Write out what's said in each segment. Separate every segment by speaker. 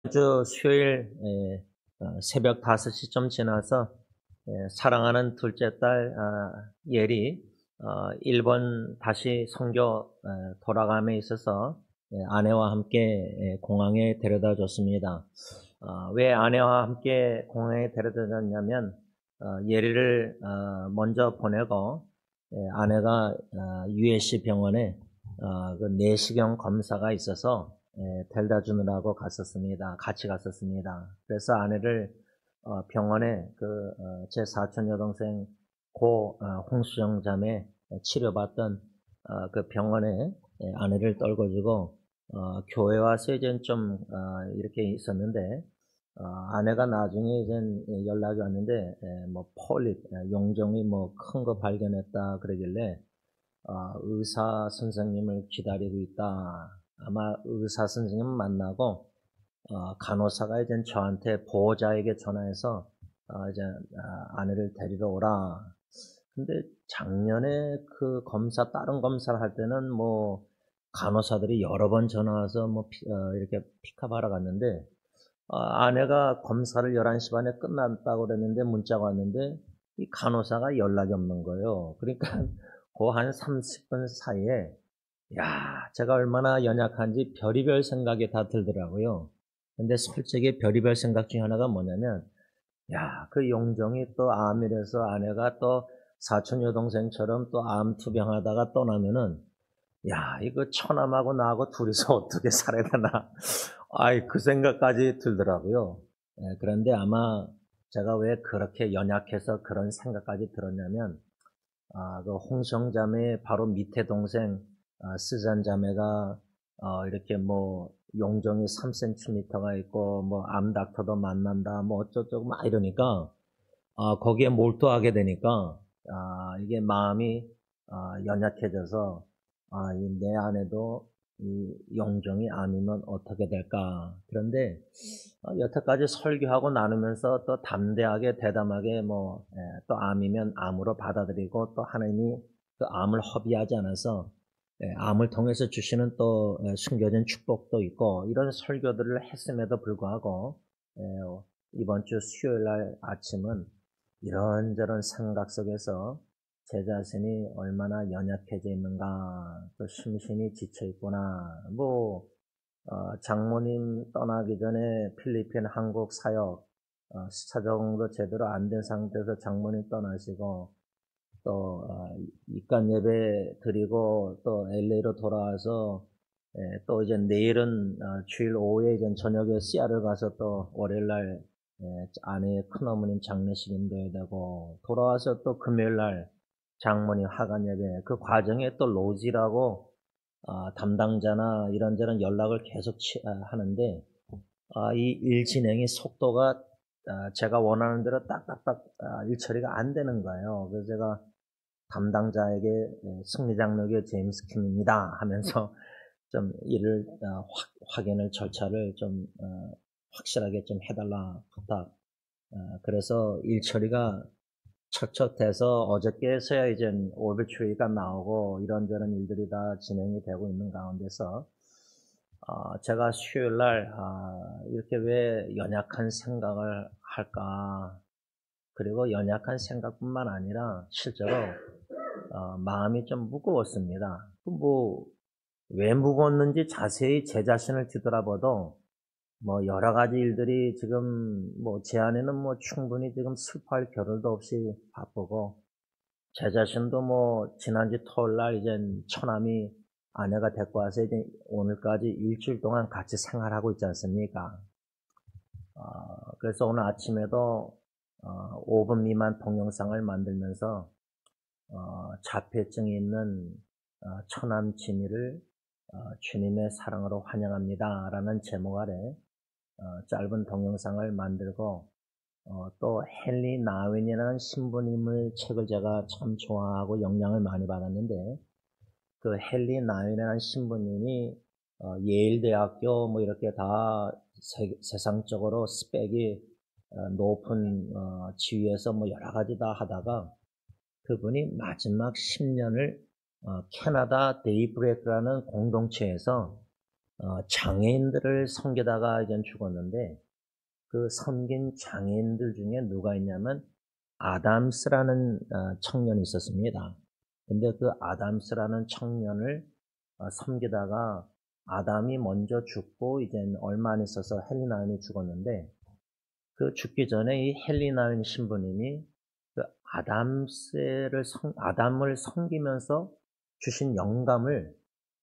Speaker 1: 주 수요일 새벽 5시쯤 지나서 사랑하는 둘째 딸 예리 일본 다시 선교 돌아감에 있어서 아내와 함께 공항에 데려다 줬습니다. 왜 아내와 함께 공항에 데려다 줬냐면 예리를 먼저 보내고 아내가 USC 병원에 그 내시경 검사가 있어서 데려다 주느라고 갔었습니다. 같이 갔었습니다. 그래서 아내를 병원에 제 사촌 여동생 홍수정 자매 치료받던 그 병원에 아내를 떨궈주고 교회 와서 이제 좀 이렇게 있었는데 아내가 나중에 이제 연락이 왔는데 뭐 폴립 용종이 뭐 큰 거 발견했다 그러길래 의사 선생님을 기다리고 있다. 아마 의사 선생님 만나고 간호사가 이제 저한테 보호자에게 전화해서 이제 아내를 데리러 오라. 근데 작년에 그 검사 다른 검사를 할 때는 뭐 간호사들이 여러 번 전화 와서 뭐 이렇게 픽업하러 갔는데 아내가 검사를 11시 반에 끝났다고 그랬는데 문자가 왔는데 이 간호사가 연락이 없는 거예요. 그러니까 그 한 30분 사이에 제가 얼마나 연약한지 별의별 생각이 다 들더라고요. 근데 솔직히 별의별 생각 중에 하나가 뭐냐면 그 용종이 또 암이라서 아내가 또 사촌 여동생처럼 또 암 투병하다가 떠나면은 이거 처남하고 나하고 둘이서 어떻게 살아야 되나. 그 생각까지 들더라고요. 그런데 아마 제가 왜 그렇게 연약해서 그런 생각까지 들었냐면, 그 홍성 자매 바로 밑에 동생, 스잔 자매가, 이렇게 뭐, 용종이 3cm가 있고, 뭐, 암 닥터도 만난다, 뭐, 어쩌고저쩌고 막 이러니까, 거기에 몰두하게 되니까, 이게 마음이, 연약해져서, 내 안에도 이 용종이 암이면 어떻게 될까. 그런데, 여태까지 설교하고 나누면서 또 담대하게 대담하게 또 암이면 암으로 받아들이고 또 하나님이 그 암을 허비하지 않아서 암을 통해서 주시는 또 숨겨진 축복도 있고 이런 설교들을 했음에도 불구하고 이번 주 수요일 날 아침은 이런저런 생각 속에서 제 자신이 얼마나 연약해져 있는가, 또 심신이 지쳐 있구나, 장모님 떠나기 전에 필리핀 한국 사역 시차 적응도 제대로 안 된 상태에서 장모님 떠나시고 또 입간 예배 드리고 또 LA로 돌아와서 또 이제 내일은 주일 오후에 이제 저녁에 씨알을 가서 또 월요일날 아내의 큰어머님 장례식 인도해야 되고 돌아와서 또 금요일날 장모님 하간 예배 그 과정에 또 로지라고 담당자나 이런저런 연락을 계속 하는데 이 일 진행의 속도가 제가 원하는 대로 딱딱딱 일 처리가 안 되는 거예요. 그래서 제가 담당자에게 승리장로교 제임스 킴입니다 하면서 좀 일을 확인을 절차를 좀 확실하게 좀 해달라 부탁. 그래서 일 처리가 척척돼서 어저께서야 이제 오버추리가 나오고 이런저런 일들이 다 진행이 되고 있는 가운데서 제가 수요일 날 이렇게 왜 연약한 생각을 할까? 그리고 연약한 생각뿐만 아니라 실제로 마음이 좀 무거웠습니다. 왜 무거웠는지 자세히 제 자신을 뒤돌아봐도 여러 가지 일들이 지금 제 안에는 충분히 지금 슬퍼할 겨를도 없이 바쁘고 제 자신도 지난주 토요일 날 이제 처남이 아내가 데리고 와서 이제 오늘까지 일주일 동안 같이 생활하고 있지 않습니까? 그래서 오늘 아침에도 5분 미만 동영상을 만들면서 자폐증이 있는 처남 진이를 주님의 사랑으로 환영합니다 라는 제목 아래 짧은 동영상을 만들고 또 헨리 나윈이라는 신부님의 책을 제가 참 좋아하고 영향을 많이 받았는데 그 헨리 나윈이라는 신부님이 예일대학교 이렇게 다 세상적으로 스펙이 높은 지위에서 여러 가지 다 하다가 그분이 마지막 10년을 캐나다 데이브레이크라는 공동체에서 장애인들을 섬기다가 이제 죽었는데 그 섬긴 장애인들 중에 누가 있냐면 아담스라는 청년이 있었습니다. 근데 그 아담스라는 청년을 섬기다가 아담이 먼저 죽고 이제 얼마 안 있어서 헬리나인이 죽었는데 그 죽기 전에 이 헬리나인 신부님이 그 아담을 섬기면서 주신 영감을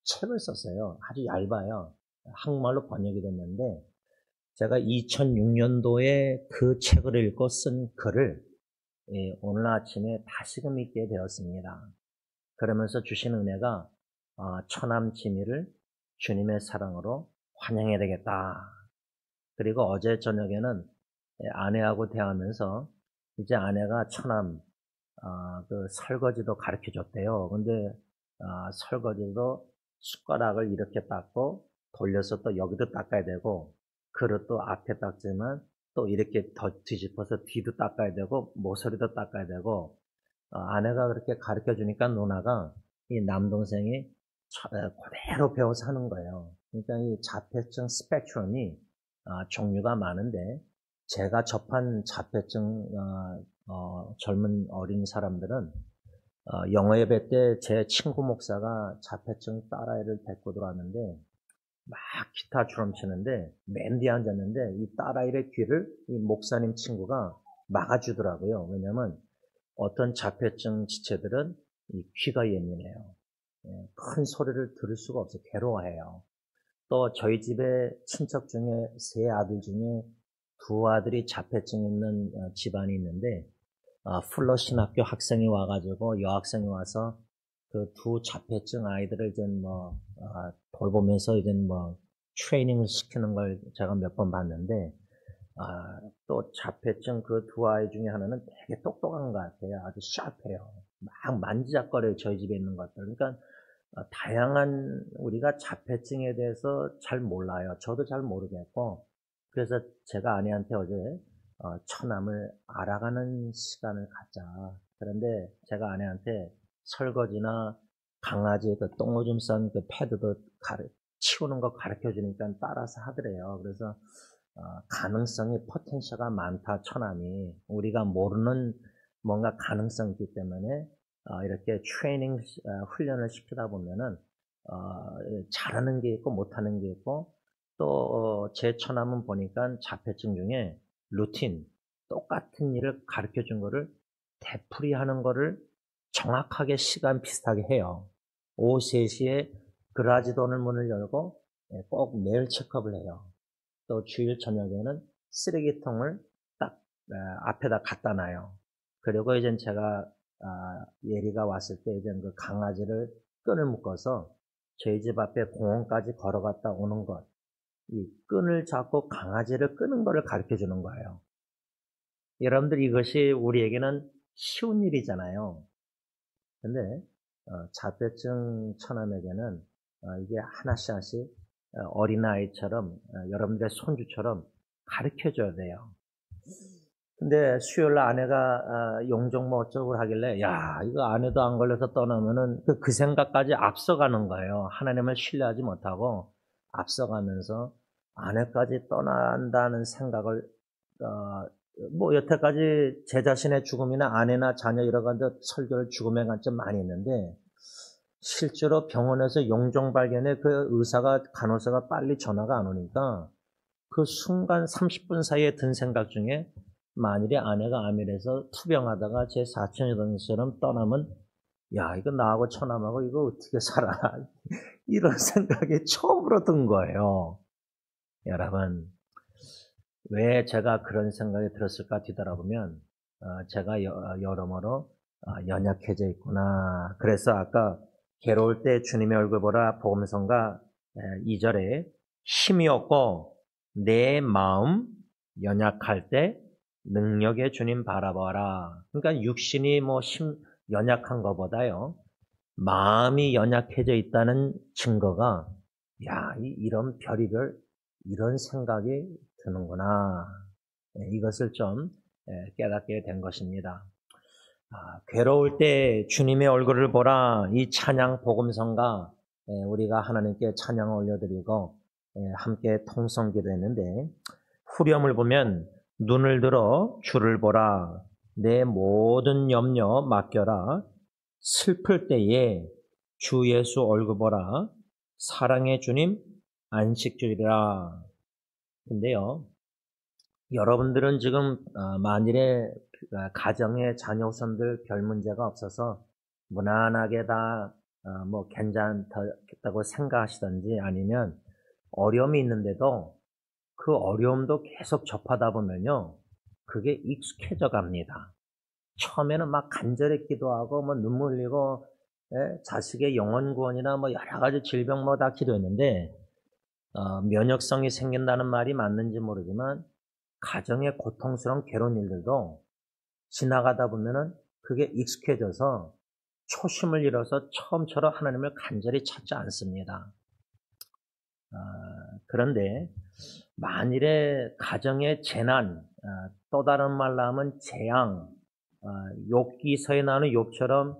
Speaker 1: 책을 썼어요. 아주 얇아요. 한국말로 번역이 됐는데 제가 2006년도에 그 책을 읽고 쓴 글을 오늘 아침에 다시금 읽게 되었습니다. 그러면서 주신 은혜가 처남 지미를 주님의 사랑으로 환영해야 되겠다. 그리고 어제 저녁에는 아내하고 대하면서 이제 아내가 처남 그 설거지도 가르쳐 줬대요. 근데 설거지도 숟가락을 이렇게 닦고 돌려서 또 여기도 닦아야 되고 그릇도 앞에 닦지만 또 이렇게 더 뒤집어서 뒤도 닦아야 되고 모서리도 닦아야 되고 아내가 그렇게 가르쳐 주니까 누나가 이 남동생이 그대로 배워서 하는 거예요. 그러니까 이 자폐증 스펙트럼이 종류가 많은데 제가 접한 자폐증 젊은 어린 사람들은 영어 예배 때 제 친구 목사가 자폐증 딸아이를 데리고 들어왔는데 막 기타 주름 치는데 맨 뒤에 앉았는데 이 딸아이의 귀를 이 목사님 친구가 막아주더라고요. 왜냐하면 어떤 자폐증 지체들은 이 귀가 예민해요. 큰 소리를 들을 수가 없어요. 괴로워해요. 또 저희 집에 친척 중에 세 아들 중에 두 아들이 자폐증 있는 집안이 있는데 풀러 신학교 학생이 와가지고 여학생이 와서 그 두 자폐증 아이들을 이제 돌보면서 이제 트레이닝을 시키는 걸 제가 몇 번 봤는데 또 자폐증 그 두 아이 중에 하나는 되게 똑똑한 것 같아요. 아주 샤프해요. 막 만지작거려요. 저희 집에 있는 것들. 그러니까 다양한 우리가 자폐증에 대해서 잘 몰라요. 저도 잘 모르겠고 그래서 제가 아내한테 어제 처남을 알아가는 시간을 갖자. 그런데 제가 아내한테 설거지나 강아지 그 똥오줌 싼 그 패드도 치우는 거 가르쳐 주니까 따라서 하더래요. 그래서 가능성이 포텐셜가 많다. 처남이 우리가 모르는 뭔가 가능성이 있기 때문에 이렇게 트레이닝 훈련을 시키다 보면은 잘하는 게 있고 못하는 게 있고 또 제 처남은 보니까 자폐증 중에 루틴 똑같은 일을 가르쳐 준 거를 되풀이 하는 거를 정확하게 시간 비슷하게 해요. 오후 3시에 그라지 도는 문을 열고 꼭 매일 체크업을 해요. 또 주일 저녁에는 쓰레기통을 딱 앞에다 갖다 놔요. 그리고 이제 제가 예리가 왔을 때 이제 그 강아지를 끈을 묶어서 저희 집 앞에 공원까지 걸어갔다 오는 것, 이 끈을 잡고 강아지를 끄는 것을 가르쳐 주는 거예요. 여러분들 이것이 우리에게는 쉬운 일이잖아요. 근데 자폐증 처남에게는 이게 하나씩 하나씩 어린아이처럼 여러분들의 손주처럼 가르쳐 줘야 돼요. 근데 수요일날 아내가 용종 뭐 어쩌고 하길래 야 이거 아내도 안 걸려서 떠나면은 그 생각까지 앞서가는 거예요. 하나님을 신뢰하지 못하고 앞서가면서 아내까지 떠난다는 생각을 여태까지 제 자신의 죽음이나 아내나 자녀 이런 건데 설교를 죽음의 관점 많이 했는데 실제로 병원에서 용종 발견에 그 의사가 간호사가 빨리 전화가 안 오니까 그 순간 30분 사이에 든 생각 중에 만일에 아내가 암이라서 투병하다가 제 사촌여동생처럼 떠나면 야 이거 나하고 처남하고 이거 어떻게 살아 이런 생각이 처음으로 든 거예요. 여러분 왜 제가 그런 생각이 들었을까 뒤돌아보면 제가 여러모로 연약해져 있구나. 그래서 아까 괴로울 때 주님의 얼굴 보라 복음성가 2절에 힘이 없고 내 마음 연약할 때 능력의 주님 바라봐라. 그러니까 육신이 연약한 것보다요. 마음이 연약해져 있다는 증거가 이런 별의별 이런 생각이 드는구나. 이것을 좀 깨닫게 된 것입니다. 괴로울 때 주님의 얼굴을 보라 이 찬양 복음성가 우리가 하나님께 찬양을 올려드리고 함께 통성기도 했는데 후렴을 보면 눈을 들어 주를 보라 내 모든 염려 맡겨라 슬플 때에 주 예수 얼굴 보라 사랑의 주님 안식주이라. 근데요, 여러분들은 지금 만일에 가정에 자녀 우선들 별 문제가 없어서 무난하게 다 뭐 괜찮다고 생각하시든지 아니면 어려움이 있는데도 그 어려움도 계속 접하다 보면요, 그게 익숙해져 갑니다. 처음에는 막 간절히 기도하고 뭐 눈물 흘리고 자식의 영혼 구원이나 뭐 여러 가지 질병 뭐 다 기도했는데 면역성이 생긴다는 말이 맞는지 모르지만 가정의 고통스러운 괴로운 일들도 지나가다 보면은 그게 익숙해져서 초심을 잃어서 처음처럼 하나님을 간절히 찾지 않습니다. 그런데 만일에 가정의 재난, 또 다른 말로 하면 재앙, 욥기서에 나오는 욥처럼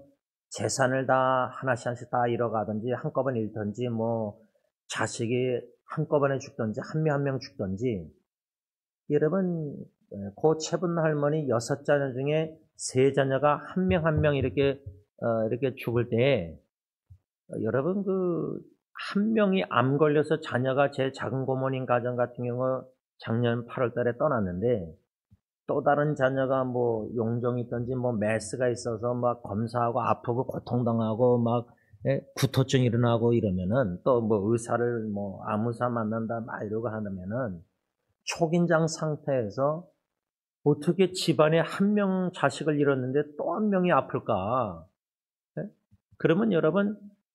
Speaker 1: 재산을 다 하나씩 다 잃어가든지 한꺼번에 잃든지 뭐 자식이 한꺼번에 죽든지 한 명 한 명 죽든지 여러분 그 채분 할머니 6자녀 중에 3자녀가 한 명 한 명 이렇게 죽을 때 여러분 그 한 명이 암 걸려서 자녀가 제 작은 고모님 가정 같은 경우 작년 8월 달에 떠났는데 또 다른 자녀가 뭐 용종이 있든지 뭐 메스가 있어서 막 검사하고 아프고 고통당하고 막 구토증 일어나고 이러면은 또 뭐 의사를 뭐 암의사 만난다 막 이러고 하면은 초긴장 상태에서 어떻게 집안에 한 명 자식을 잃었는데 또 한 명이 아플까? 그러면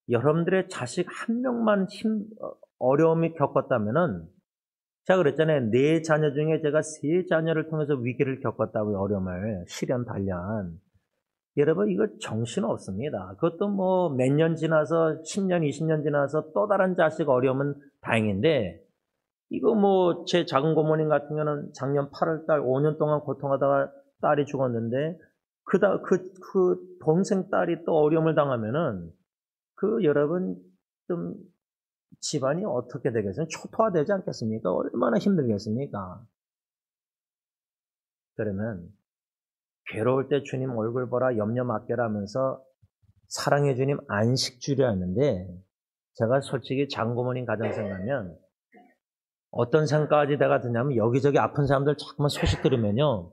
Speaker 1: 여러분들의 자식 한 명만 어려움이 겪었다면은 제가 그랬잖아요. 4자녀 중에 제가 3자녀를 통해서 위기를 겪었다고요. 어려움을. 시련, 단련. 여러분 이거 정신없습니다. 그것도 뭐 몇 년 지나서 10년, 20년 지나서 또 다른 자식 어려움은 다행인데 이거 뭐 제 작은 고모님 같은 경우는 작년 8월 달 5년 동안 고통하다가 딸이 죽었는데 그 동생 딸이 또 어려움을 당하면은 여러분 좀 집안이 어떻게 되겠어요? 초토화되지 않겠습니까? 얼마나 힘들겠습니까? 그러면 괴로울 때 주님 얼굴 보라 염려 맡겨라 하면서 사랑해 주님 안식 주려 했는데 제가 솔직히 장고모님 가정 생각하면 어떤 생각까지 내가 드냐면 여기저기 아픈 사람들 자꾸만 소식 들으면요.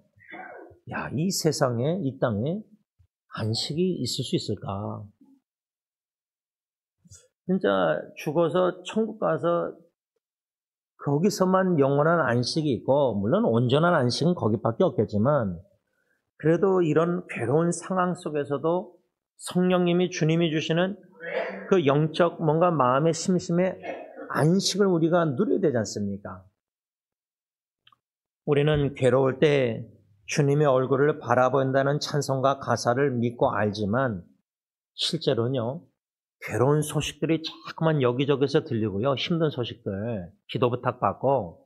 Speaker 1: 야, 이 세상에, 이 땅에 안식이 있을 수 있을까? 진짜 죽어서 천국 가서 거기서만 영원한 안식이 있고 물론 온전한 안식은 거기밖에 없겠지만 그래도 이런 괴로운 상황 속에서도 성령님이 주님이 주시는 그 영적 뭔가 마음의 심심에 안식을 우리가 누려야 되지 않습니까? 우리는 괴로울 때 주님의 얼굴을 바라본다는 찬송가 가사를 믿고 알지만 실제로는요. 괴로운 소식들이 자꾸만 여기저기서 들리고요. 힘든 소식들, 기도 부탁받고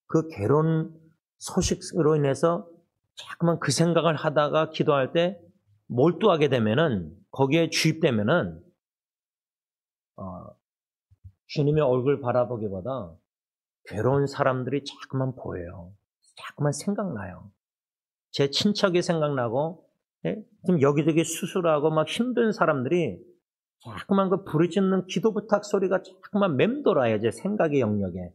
Speaker 1: 그 괴로운 소식으로 인해서 자꾸만 그 생각을 하다가 기도할 때 몰두하게 되면은 거기에 주입되면은 주님의 얼굴 바라보기보다 괴로운 사람들이 자꾸만 보여요. 자꾸만 생각나요. 제 친척이 생각나고 좀 여기저기 수술하고 막 힘든 사람들이 자꾸만 그 부르짖는 기도 부탁 소리가 자꾸만 맴돌아요. 제 생각의 영역에.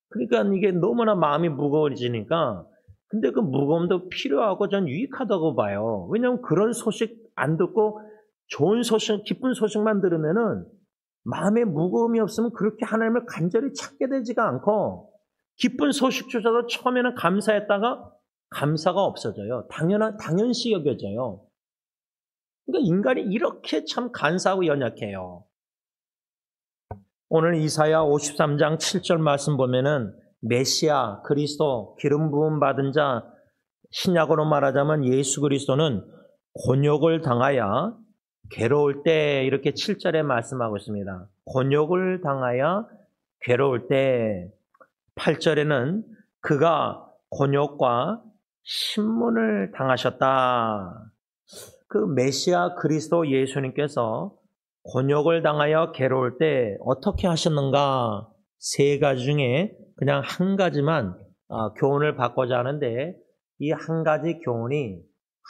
Speaker 1: 그러니까 이게 너무나 마음이 무거워지니까 근데 그 무거움도 필요하고 전 유익하다고 봐요. 왜냐하면 그런 소식 안 듣고 좋은 소식, 기쁜 소식만 들으면은 마음에 무거움이 없으면 그렇게 하나님을 간절히 찾게 되지가 않고 기쁜 소식조차도 처음에는 감사했다가 감사가 없어져요. 당연시 여겨져요. 그러니까 인간이 이렇게 참 간사하고 연약해요. 오늘 이사야 53장 7절 말씀 보면은 메시아, 그리스도, 기름 부음 받은 자, 신약으로 말하자면 예수 그리스도는 곤욕을 당하여 괴로울 때 이렇게 7절에 말씀하고 있습니다. 곤욕을 당하여 괴로울 때 8절에는 그가 곤욕과 신문을 당하셨다. 그 메시아 그리스도 예수님께서 곤욕을 당하여 괴로울 때 어떻게 하셨는가? 세 가지 중에 그냥 한 가지만 교훈을 받고자 하는데, 이 한 가지 교훈이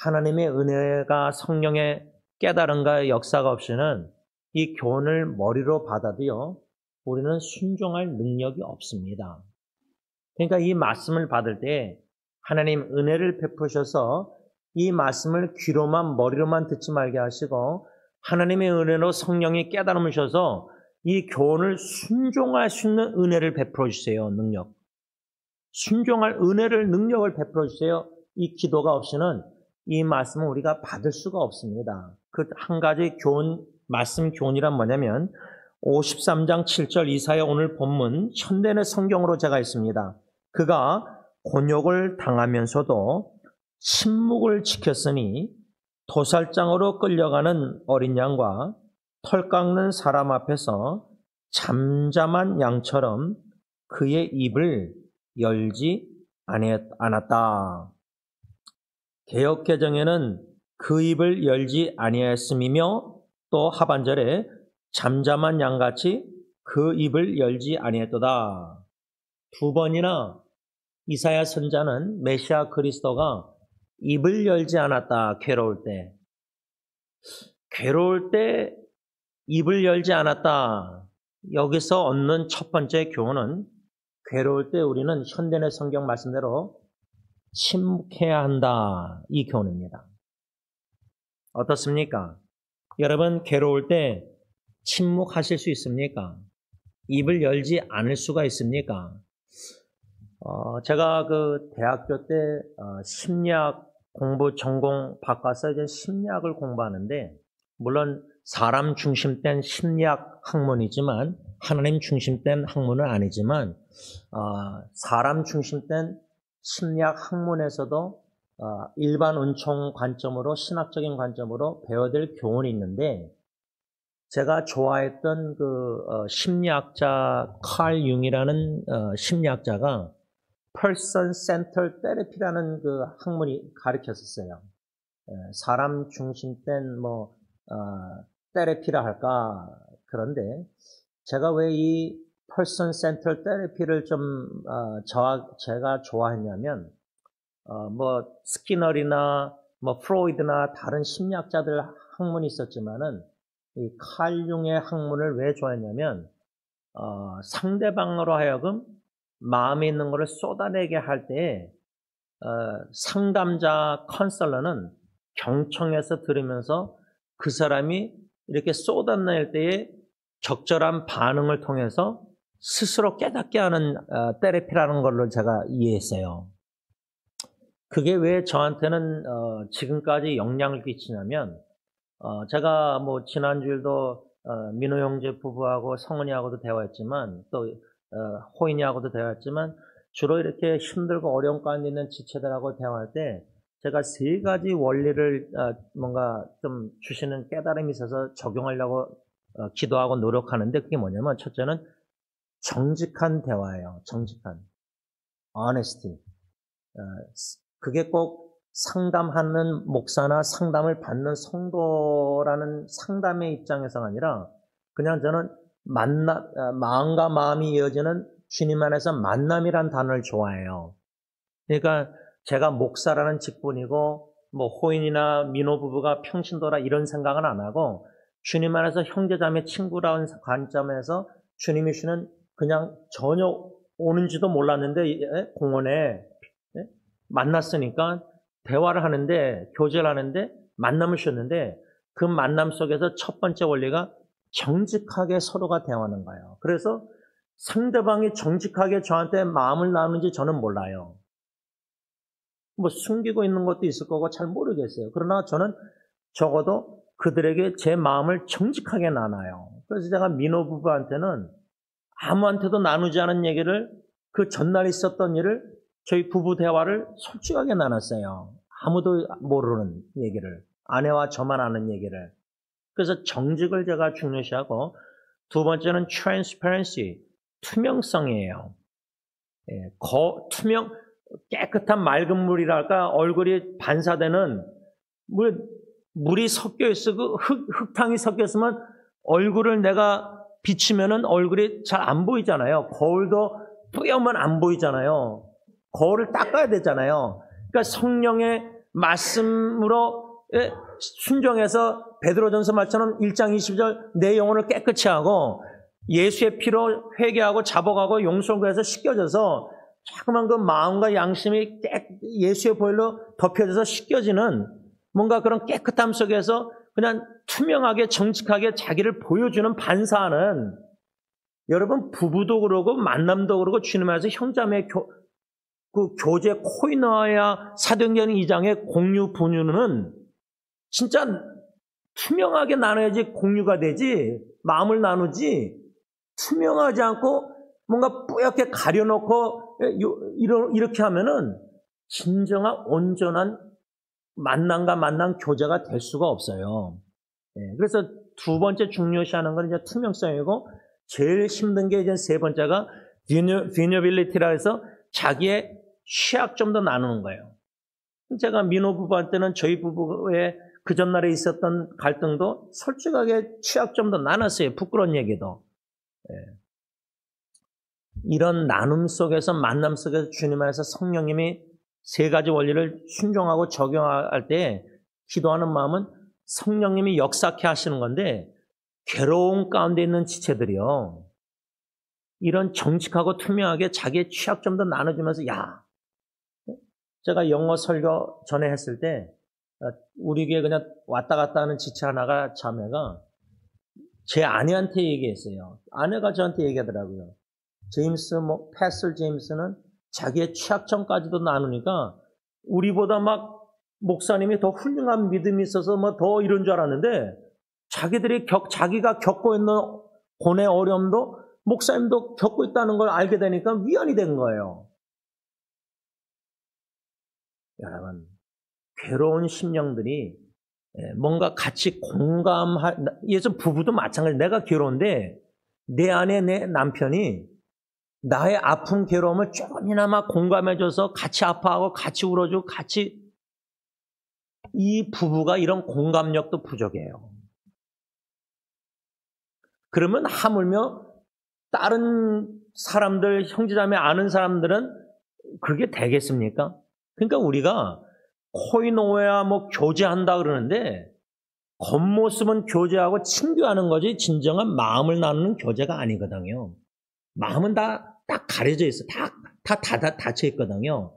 Speaker 1: 하나님의 은혜가 성령의 깨달음과 역사가 없이는 이 교훈을 머리로 받아도요, 우리는 순종할 능력이 없습니다. 그러니까 이 말씀을 받을 때 하나님 은혜를 베푸셔서 이 말씀을 귀로만 머리로만 듣지 말게 하시고 하나님의 은혜로 성령이 깨달음을 주셔서 이 교훈을 순종할 수 있는 은혜를 베풀어 주세요. 능력. 순종할 은혜를 능력을 베풀어 주세요. 이 기도가 없이는 이 말씀은 우리가 받을 수가 없습니다. 그 한 가지 교훈, 말씀 교훈이란 뭐냐면 53장 7절 이사야 오늘 본문 현대의 성경으로 제가 있습니다. 그가 곤욕을 당하면서도 침묵을 지켰으니 도살장으로 끌려가는 어린 양과 털 깎는 사람 앞에서 잠잠한 양처럼 그의 입을 열지 않았다. 개역개정에는 그 입을 열지 아니하였음이며 또 하반절에 잠잠한 양같이 그 입을 열지 아니했도다. 두 번이나 이사야 선자는 메시아 그리스도가 입을 열지 않았다. 괴로울 때. 괴로울 때 입을 열지 않았다. 여기서 얻는 첫 번째 교훈은 괴로울 때 우리는 현대의 성경 말씀대로 침묵해야 한다. 이 교훈입니다. 어떻습니까? 여러분 괴로울 때 침묵하실 수 있습니까? 입을 열지 않을 수가 있습니까? 제가 그 대학교 때 심리학 공부 전공 바꿔서 이제 심리학을 공부하는데, 물론 사람 중심된 심리학 학문이지만 하나님 중심된 학문은 아니지만 사람 중심된 심리학 학문에서도 일반 은총 관점으로 신학적인 관점으로 배워야 될 교훈이 있는데, 제가 좋아했던 그 심리학자 칼 융이라는 심리학자가 Person Centered Therapy라는 그 학문이 가르쳤었어요. 사람 중심된 테라피라 할까. 그런데 제가 왜 이 Person Centered Therapy를 좀 제가 좋아했냐면 스키너리나 프로이드나 다른 심리학자들 학문이 있었지만은 이 칼 융의 학문을 왜 좋아했냐면 상대방으로 하여금 마음에 있는 것을 쏟아내게 할 때 상담자 컨설러는 경청해서 들으면서 그 사람이 이렇게 쏟아낼 때에 적절한 반응을 통해서 스스로 깨닫게 하는 테라피라는 걸로 제가 이해했어요. 그게 왜 저한테는 지금까지 영향을 끼치냐면, 제가 지난주에도 민호 형제 부부하고 성은이하고도 대화했지만 또 호인이하고도 대화했지만 주로 이렇게 힘들고 어려움 가운데 있는 지체들하고 대화할 때 제가 세 가지 원리를 뭔가 좀 주시는 깨달음이 있어서 적용하려고 기도하고 노력하는데, 그게 뭐냐면 첫째는 정직한 대화예요. 정직한 honesty. 그게 꼭 상담하는 목사나 상담을 받는 성도라는 상담의 입장에서가 아니라 그냥 저는 마음과 마음이 이어지는 주님 안에서 만남이란 단어를 좋아해요. 그러니까 제가 목사라는 직분이고 호인이나 민호 부부가 평신도라 이런 생각은 안 하고 주님 안에서 형제자매 친구라는 관점에서 주님이 주는 그냥 전혀 오는지도 몰랐는데 공원에 만났으니까 대화를 하는데, 교제를 하는데 만남을 주셨는데, 그 만남 속에서 첫 번째 원리가 정직하게 서로가 대화하는 거예요. 그래서 상대방이 정직하게 저한테 마음을 나누는지 저는 몰라요. 숨기고 있는 것도 있을 거고 잘 모르겠어요. 그러나 저는 적어도 그들에게 제 마음을 정직하게 나눠요. 그래서 제가 민호 부부한테는 아무한테도 나누지 않은 얘기를, 그 전날 있었던 일을, 저희 부부 대화를 솔직하게 나눴어요. 아무도 모르는 얘기를, 아내와 저만 아는 얘기를. 그래서 정직을 제가 중요시하고, 두 번째는 transparency, 투명성이에요. 깨끗한 맑은 물이랄까, 얼굴이 반사되는 물이 섞여 있어. 그 흙탕이 섞여 있으면 얼굴을 내가 비치면은 얼굴이 잘 안 보이잖아요. 거울도 뿌여면 안 보이잖아요. 거울을 닦아야 되잖아요. 그러니까 성령의 말씀으로 순종해서 베드로전서 말처럼 1장 20절 내 영혼을 깨끗이 하고 예수의 피로 회개하고 자복하고 용서해서 씻겨져서 자꾸만 그 마음과 양심이 예수의 보혈로 덮여져서 씻겨지는 뭔가 그런 깨끗함 속에서 그냥 투명하게 정직하게 자기를 보여주는 반사하는, 여러분 부부도 그러고 만남도 그러고 주님 안에서 형제자매 그 교제 코이노아야 사도행전 2장의 공유 분유는 진짜 투명하게 나눠야지 공유가 되지, 마음을 나누지 투명하지 않고 뭔가 뿌옇게 가려놓고 이렇게 하면은 진정한 온전한 만남과 만남 교제가 될 수가 없어요. 그래서 두 번째 중요시하는 건 이제 투명성이고, 제일 힘든 게 이제 세 번째가 vulnerability라 해서 자기의 취약점도 나누는 거예요. 제가 민호 부부한테는 저희 부부의 그 전날에 있었던 갈등도 솔직하게 취약점도 나눴어요. 부끄러운 얘기도. 이런 나눔 속에서, 만남 속에서 주님 안에서 성령님이 세 가지 원리를 순종하고 적용할 때 기도하는 마음은 성령님이 역사케 하시는 건데, 괴로움 가운데 있는 지체들이요, 이런 정직하고 투명하게 자기의 취약점도 나눠주면서, 제가 영어 설교 전에 했을 때 우리 교회 그냥 왔다 갔다 하는 지체 하나가, 자매가 제 아내한테 얘기했어요. 아내가 저한테 얘기하더라고요. 패스터 제임스는 자기의 취약점까지도 나누니까 우리보다 막 목사님이 더 훌륭한 믿음이 있어서 뭐 더 이런 줄 알았는데, 자기가 겪고 있는 고뇌 어려움도 목사님도 겪고 있다는 걸 알게 되니까 위안이 된 거예요. 여러분, 괴로운 심령들이 뭔가 같이 예수 부부도 마찬가지. 내가 괴로운데 내 안에 내 남편이 나의 아픈 괴로움을 조금이나마 공감해줘서 같이 아파하고 같이 울어주고 같이, 이 부부가 이런 공감력도 부족해요. 그러면 하물며 다른 사람들, 형제자매 아는 사람들은 그게 되겠습니까? 그러니까 우리가 코이노야 교제한다 그러는데, 겉모습은 교제하고 친교하는 거지 진정한 마음을 나누는 교제가 아니거든요. 마음은 다 딱 가려져 있어. 다 닫혀 있거든요.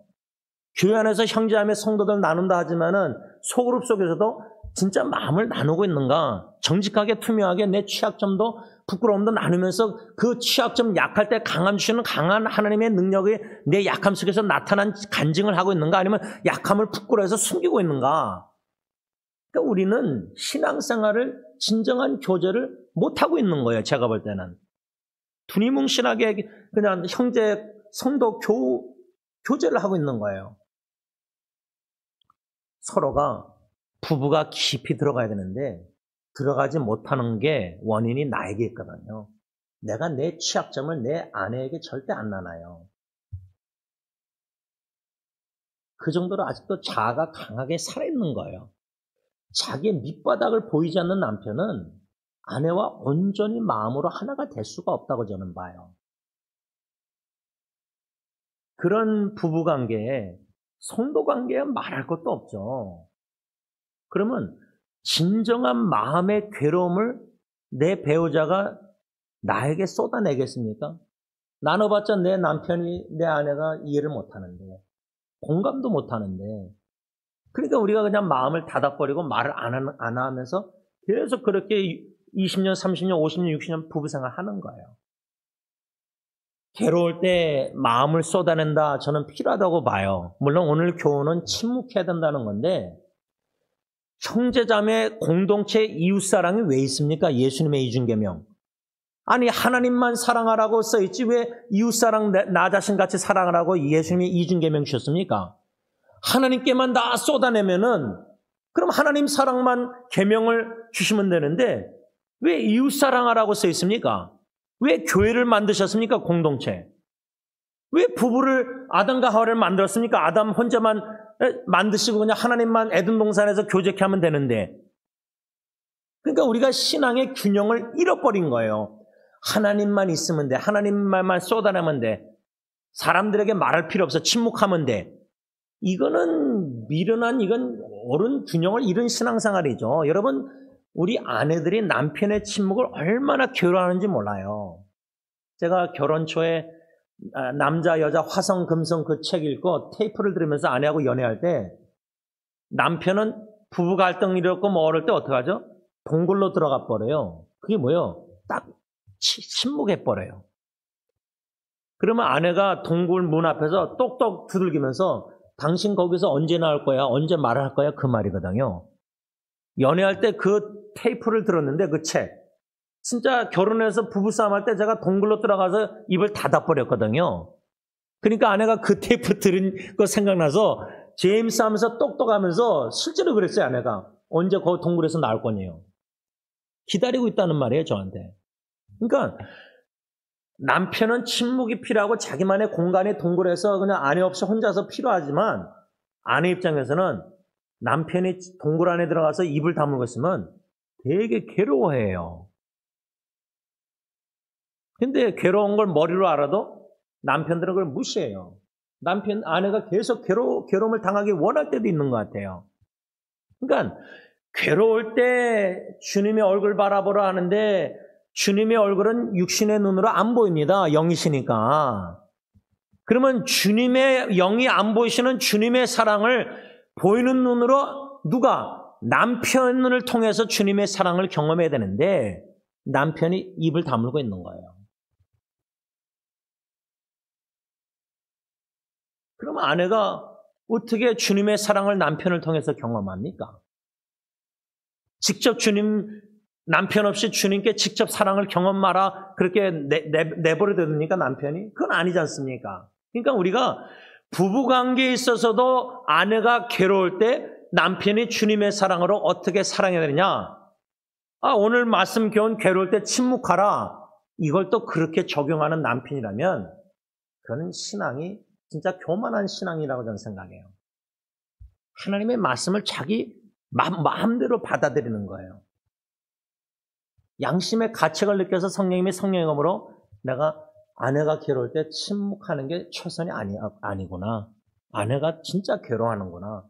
Speaker 1: 교회 안에서 형제자매 성도들 나눈다 하지만은 소그룹 속에서도 진짜 마음을 나누고 있는가? 정직하게 투명하게 내 취약점도 부끄러움도 나누면서 그 취약점, 약할 때 강함 주시는 강한 하나님의 능력이 내 약함 속에서 나타난 간증을 하고 있는가? 아니면 약함을 부끄러워해서 숨기고 있는가? 그러니까 우리는 신앙생활을, 진정한 교제를 못하고 있는 거예요. 제가 볼 때는. 두리뭉실하게 그냥 형제, 성도 교제를 하고 있는 거예요. 서로가, 부부가 깊이 들어가야 되는데 들어가지 못하는 게 원인이 나에게 있거든요. 내가 내 취약점을 내 아내에게 절대 안 나눠요. 그 정도로 아직도 자아가 강하게 살아있는 거예요. 자기의 밑바닥을 보이지 않는 남편은 아내와 온전히 마음으로 하나가 될 수가 없다고 저는 봐요. 그런 부부관계에, 성도관계에 말할 것도 없죠. 그러면 진정한 마음의 괴로움을 내 배우자가 나에게 쏟아내겠습니까? 나눠봤자 내 남편이, 내 아내가 이해를 못하는데, 공감도 못하는데, 그러니까 우리가 그냥 마음을 닫아버리고 말을 안 하면서 계속 그렇게 20년, 30년, 50년, 60년 부부생활 하는 거예요. 괴로울 때 마음을 쏟아낸다, 저는 필요하다고 봐요. 물론 오늘 교훈은 침묵해야 된다는 건데, 형제자매 공동체 이웃사랑이 왜 있습니까? 예수님의 이중계명. 아니, 하나님만 사랑하라고 써있지 왜 이웃사랑, 나 자신같이 사랑하라고 예수님이 이중계명 주셨습니까? 하나님께만 다 쏟아내면은 그럼 하나님 사랑만 계명을 주시면 되는데 왜 이웃사랑하라고 써있습니까? 왜 교회를 만드셨습니까? 공동체. 왜 부부를, 아담과 하와를 만들었습니까? 아담 혼자만 만드시고 그냥 하나님만 에덴 동산에서 교제케 하면 되는데. 그러니까 우리가 신앙의 균형을 잃어버린 거예요. 하나님만 있으면 돼. 하나님 말만 쏟아내면 돼. 사람들에게 말할 필요 없어. 침묵하면 돼. 이거는 미련한, 이건 옳은 균형을 잃은 신앙생활이죠. 여러분, 우리 아내들이 남편의 침묵을 얼마나 괴로워하는지 몰라요. 제가 결혼 초에 남자, 여자, 화성, 금성 그 책 읽고 테이프를 들으면서 아내하고 연애할 때 남편은 부부 갈등 이렇고 뭐 어릴 때 어떡하죠? 동굴로 들어가 버려요. 그게 뭐예요? 딱 침묵해 버려요. 그러면 아내가 동굴 문 앞에서 똑똑 두들기면서 당신 거기서 언제 나올 거야? 언제 말할 거야? 그 말이거든요. 연애할 때 그 테이프를 들었는데 그 책. 진짜 결혼해서 부부싸움 할 때 제가 동굴로 들어가서 입을 닫아버렸거든요. 그러니까 아내가 그 테이프 들은 거 생각나서 제임스 하면서 똑똑하면서 실제로 그랬어요, 아내가. 언제 그 동굴에서 나올 거냐요. 기다리고 있다는 말이에요, 저한테. 그러니까 남편은 침묵이 필요하고 자기만의 공간에 동굴에서 그냥 아내 없이 혼자서 필요하지만 아내 입장에서는 남편이 동굴 안에 들어가서 입을 다물고 있으면 되게 괴로워해요. 근데 괴로운 걸 머리로 알아도 남편들은 그걸 무시해요. 아내가 계속 괴로움을 당하기 원할 때도 있는 것 같아요. 그러니까 괴로울 때 주님의 얼굴 바라보라 하는데 주님의 얼굴은 육신의 눈으로 안 보입니다. 영이시니까. 그러면 주님의 영이 안 보이시는 주님의 사랑을 보이는 눈으로 누가? 남편을 통해서 주님의 사랑을 경험해야 되는데 남편이 입을 다물고 있는 거예요. 그러면 아내가 어떻게 주님의 사랑을 남편을 통해서 경험합니까? 직접 남편 없이 주님께 직접 사랑을 경험하라 그렇게 내버려 둡니까 남편이? 그건 아니지 않습니까? 그러니까 우리가 부부관계에 있어서도 아내가 괴로울 때 남편이 주님의 사랑으로 어떻게 사랑해야 되느냐? 오늘 말씀 교훈 괴로울 때 침묵하라. 이걸 또 그렇게 적용하는 남편이라면 그는 신앙이 진짜 교만한 신앙이라고 저는 생각해요. 하나님의 말씀을 자기 마음대로 받아들이는 거예요. 양심의 가책을 느껴서 성령님의 성령음으로 내가 아내가 괴로울 때 침묵하는 게 최선이 아니구나. 아내가 진짜 괴로워하는구나.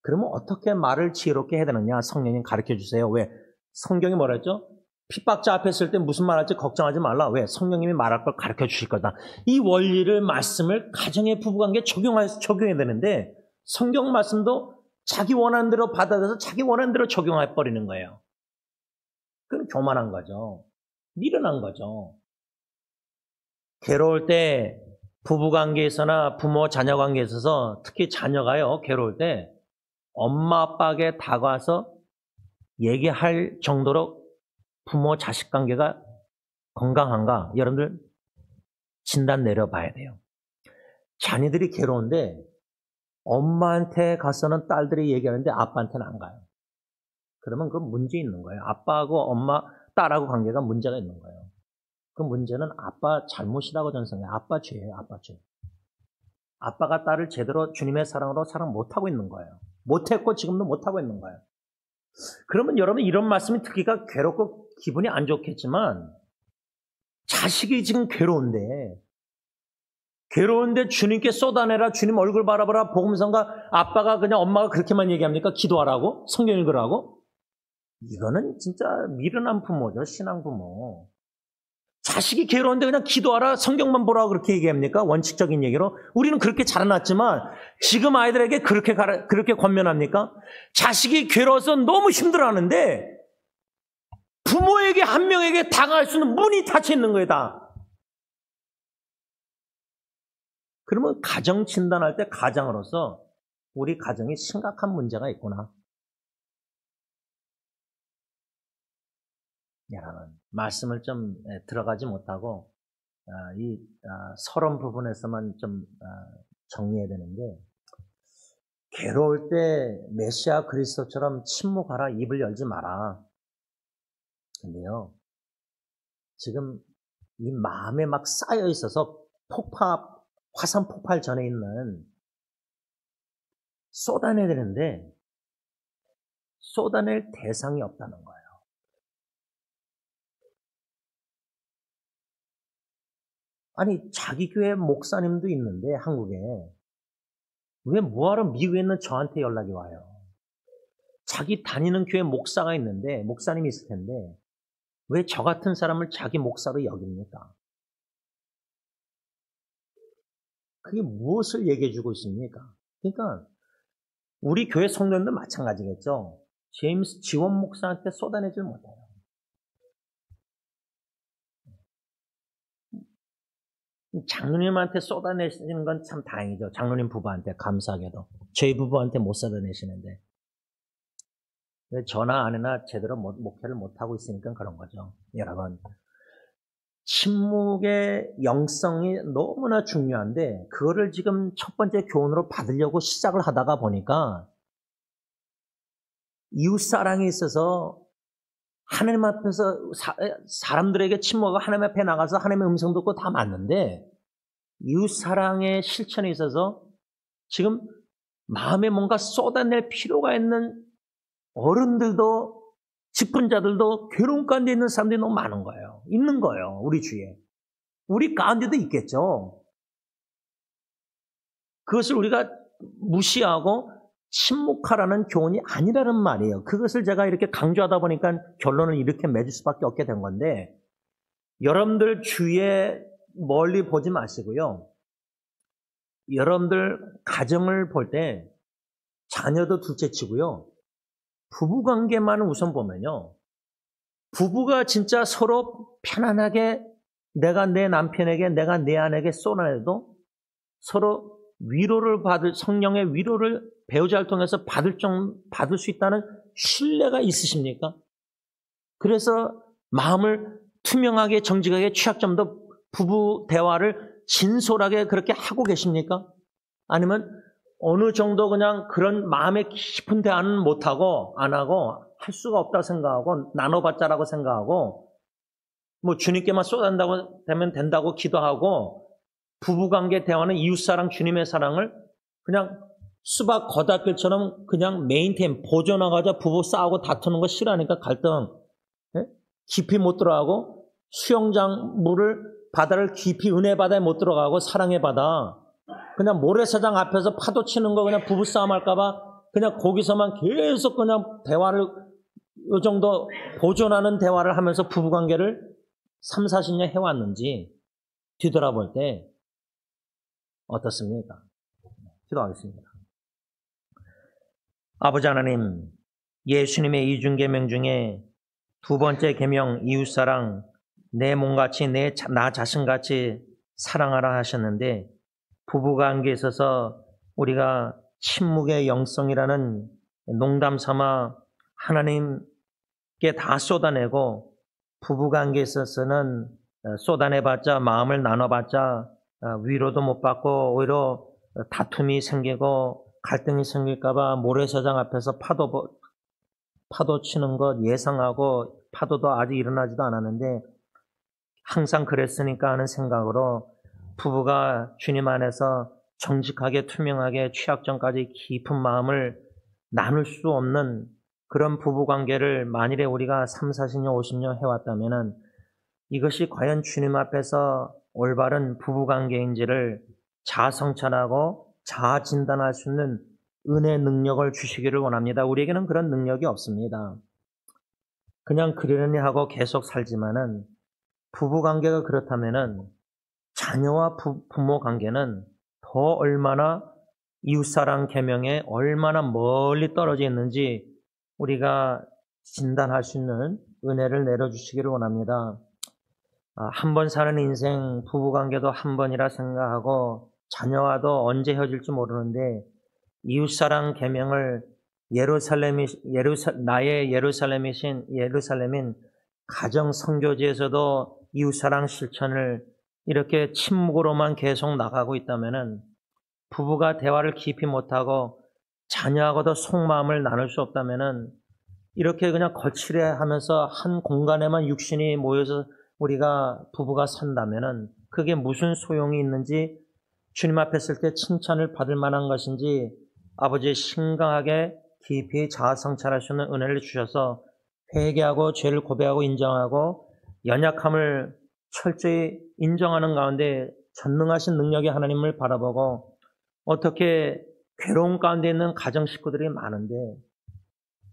Speaker 1: 그러면 어떻게 말을 지혜롭게 해야 되느냐? 성령님 가르쳐 주세요. 왜? 성경이 뭐라 했죠? 핍박자 앞에 있을 때 무슨 말 할지 걱정하지 말라. 왜? 성령님이 말할 걸 가르쳐 주실 거다. 이 원리를, 말씀을 가정의 부부관계에 적용해야 되는데 성경 말씀도 자기 원하는 대로 받아들여서 자기 원하는 대로 적용해 버리는 거예요. 그건 교만한 거죠. 미련한 거죠. 괴로울 때 부부관계에서나 부모 자녀 관계에 있어서 특히 자녀가요. 괴로울 때 엄마 아빠에게 다가와서 얘기할 정도로 부모 자식 관계가 건강한가? 여러분들 진단 내려봐야 돼요. 자녀들이 괴로운데 엄마한테 가서는 딸들이 얘기하는데 아빠한테는 안 가요. 그러면 그 문제 있는 거예요. 아빠하고 엄마, 딸하고 관계가 문제가 있는 거예요. 그 문제는 아빠 잘못이라고 저는 생각해요. 아빠 죄예요. 아빠 죄. 아빠가 딸을 제대로 주님의 사랑으로 사랑 못하고 있는 거예요. 못했고 지금도 못하고 있는 거예요. 그러면 여러분 이런 말씀이 듣기가 괴롭고 기분이 안 좋겠지만 자식이 지금 괴로운데 주님께 쏟아내라, 주님 얼굴 바라보라, 복음성가 아빠가 그냥 엄마가 그렇게만 얘기합니까? 기도하라고? 성경 읽으라고? 이거는 진짜 미련한 부모죠. 신앙 부모. 자식이 괴로운데 그냥 기도하라, 성경만 보라고 그렇게 얘기합니까? 원칙적인 얘기로. 우리는 그렇게 자라났지만 지금 아이들에게 그렇게 권면합니까? 자식이 괴로워서 너무 힘들어하는데 부모에게 한 명에게 당할 수는 문이 닫혀 있는 거예요, 다. 그러면 가정 진단할 때 가장으로서 우리 가정에 심각한 문제가 있구나. 여러분, 말씀을 좀 들어가지 못하고 이 서론 부분에서만 좀 정리해야 되는데 괴로울 때 메시아 그리스도처럼 침묵하라, 입을 열지 마라. 근데요, 지금 이 마음에 막 쌓여 있어서 화산 폭발 전에 있는 쏟아내야 되는데 쏟아낼 대상이 없다는 거예요. 아니, 자기 교회 목사님도 있는데, 한국에. 왜 뭐하러 미국에 있는 저한테 연락이 와요? 자기 다니는 교회 목사가 있는데, 목사님이 있을 텐데, 왜 저 같은 사람을 자기 목사로 여깁니까? 그게 무엇을 얘기해 주고 있습니까? 그러니까, 우리 교회 성도님도 마찬가지겠죠. 제임스 지원 목사한테 쏟아내질 못해요. 장로님한테 쏟아내시는 건 참 다행이죠. 장로님 부부한테 감사하게도. 저희 부부한테 못 쏟아내시는데. 저나 아내나 제대로 목회를 못하고 있으니까 그런 거죠. 여러분, 침묵의 영성이 너무나 중요한데 그거를 지금 첫 번째 교훈으로 받으려고 시작을 하다가 보니까 이웃사랑이 있어서 하나님 앞에서 사람들에게 침묵하고 하나님 앞에 나가서 하나님의 음성 듣고 다 맞는데 이웃사랑의 실천에 있어서 지금 마음에 뭔가 쏟아낼 필요가 있는 어른들도 직분자들도 괴로운 가운데 있는 사람들이 너무 많은 거예요. 있는 거예요. 우리 주위에. 우리 가운데도 있겠죠. 그것을 우리가 무시하고 침묵하라는 교훈이 아니라는 말이에요. 그것을 제가 이렇게 강조하다 보니까 결론을 이렇게 맺을 수밖에 없게 된 건데 여러분들 주위에 멀리 보지 마시고요. 여러분들 가정을 볼 때 자녀도 둘째치고요. 부부관계만 우선 보면요. 부부가 진짜 서로 편안하게 내가 내 남편에게 내가 내 아내에게 쏟아내도 서로 위로를 받을 성령의 위로를 배우자를 통해서 받을 수 있다는 신뢰가 있으십니까? 그래서 마음을 투명하게 정직하게 취약점도 부부 대화를 진솔하게 그렇게 하고 계십니까? 아니면 어느 정도 그냥 그런 마음의 깊은 대화는 못하고 안 하고 할 수가 없다고 생각하고 나눠봤자라고 생각하고 뭐 주님께만 쏟아낸다고 되면 된다고 기도하고 부부관계 대화는 이웃사랑 주님의 사랑을 그냥 수박 겉핥기처럼 그냥 메인템 보존하고자 부부 싸우고 다투는 거 싫어하니까 갈등 깊이 못 들어가고 수영장 물을 바다를 깊이 은혜 바다에 못 들어가고 사랑의 바다 그냥 모래사장 앞에서 파도 치는 거 그냥 부부싸움 할까봐 그냥 거기서만 계속 그냥 대화를 이 정도 보존하는 대화를 하면서 부부관계를 3, 40년 해왔는지 뒤돌아볼 때 어떻습니까? 기도하겠습니다. 아버지 하나님, 예수님의 이중계명 중에 두 번째 계명 이웃사랑 내 몸같이 나 자신같이 사랑하라 하셨는데 부부관계에 있어서 우리가 침묵의 영성이라는 농담 삼아 하나님께 다 쏟아내고 부부관계에 있어서는 쏟아내봤자 마음을 나눠봤자 위로도 못 받고 오히려 다툼이 생기고 갈등이 생길까봐 모래사장 앞에서 파도 치는 것 예상하고 파도도 아직 일어나지도 않았는데 항상 그랬으니까 하는 생각으로 부부가 주님 안에서 정직하게 투명하게 취약점까지 깊은 마음을 나눌 수 없는 그런 부부관계를 만일에 우리가 3, 40년, 50년 해왔다면 이것이 과연 주님 앞에서 올바른 부부관계인지를 자아성찰하고 자아진단할 수 있는 은혜 능력을 주시기를 원합니다. 우리에게는 그런 능력이 없습니다. 그냥 그러려니 하고 계속 살지만은 부부관계가 그렇다면은 자녀와 부모 관계는 더 얼마나 이웃사랑 계명에 얼마나 멀리 떨어져 있는지 우리가 진단할 수 있는 은혜를 내려주시기를 원합니다. 한 번 사는 인생 부부관계도 한 번이라 생각하고 자녀와도 언제 헤어질지 모르는데 이웃사랑 계명을 나의 예루살렘인 가정 선교지에서도 이웃사랑 실천을 이렇게 침묵으로만 계속 나가고 있다면은 부부가 대화를 깊이 못하고 자녀하고도 속마음을 나눌 수 없다면은 이렇게 그냥 거칠해 하면서 한 공간에만 육신이 모여서 우리가 부부가 산다면은 그게 무슨 소용이 있는지 주님 앞에 설 때 칭찬을 받을 만한 것인지 아버지 심각하게 깊이 자아성찰할 수 있는 은혜를 주셔서 회개하고 죄를 고백하고 인정하고 연약함을 철저히 인정하는 가운데 전능하신 능력의 하나님을 바라보고 어떻게 괴로운 가운데 있는 가정 식구들이 많은데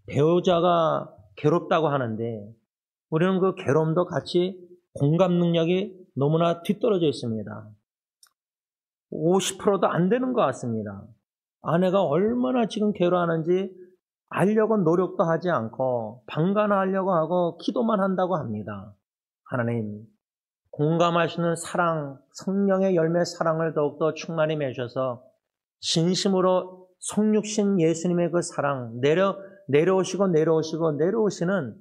Speaker 1: 배우자가 괴롭다고 하는데 우리는 그 괴로움도 같이 공감 능력이 너무나 뒤떨어져 있습니다. 50%도 안 되는 것 같습니다. 아내가 얼마나 지금 괴로워하는지 알려고 노력도 하지 않고 방관하려고 하고 기도만 한다고 합니다. 하나님, 공감하시는 사랑, 성령의 열매 사랑을 더욱더 충만히 매셔서 진심으로 성육신 예수님의 그 사랑 내려오시는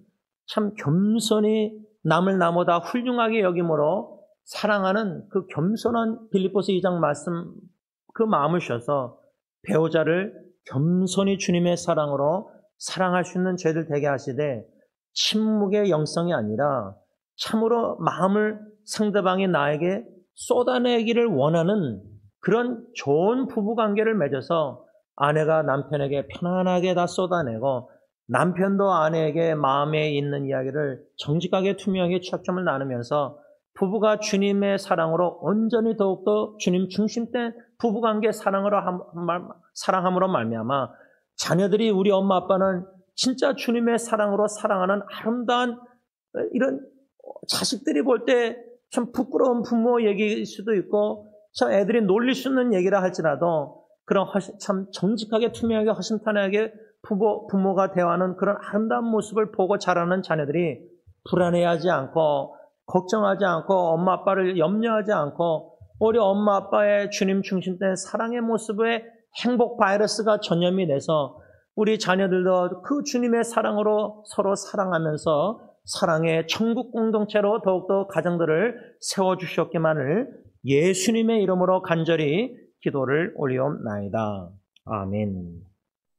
Speaker 1: 참 겸손히 남을 나보다 훌륭하게 여김으로 사랑하는 그 겸손한 빌립보서 2장 말씀 그 마음을 주셔서 배우자를 겸손히 주님의 사랑으로 사랑할 수 있는 죄를 되게 하시되 침묵의 영성이 아니라 참으로 마음을 상대방이 나에게 쏟아내기를 원하는 그런 좋은 부부관계를 맺어서 아내가 남편에게 편안하게 다 쏟아내고 남편도 아내에게 마음에 있는 이야기를 정직하게 투명하게 취약점을 나누면서 부부가 주님의 사랑으로 온전히 더욱더 주님 중심된 부부관계 사랑함으로 말미암아 자녀들이 우리 엄마 아빠는 진짜 주님의 사랑으로 사랑하는 아름다운 이런 자식들이 볼 때 참 부끄러운 부모 얘기일 수도 있고 참 애들이 놀릴 수 있는 얘기라 할지라도 그런 참 정직하게 투명하게 허심탄회하게 부모가 대화하는 그런 아름다운 모습을 보고 자라는 자녀들이 불안해하지 않고 걱정하지 않고 엄마 아빠를 염려하지 않고 우리 엄마 아빠의 주님 중심된 사랑의 모습에 행복 바이러스가 전염이 돼서 우리 자녀들도 그 주님의 사랑으로 서로 사랑하면서 사랑의 천국 공동체로 더욱더 가정들을 세워주셨기만을 예수님의 이름으로 간절히 기도를 올리옵나이다. 아멘.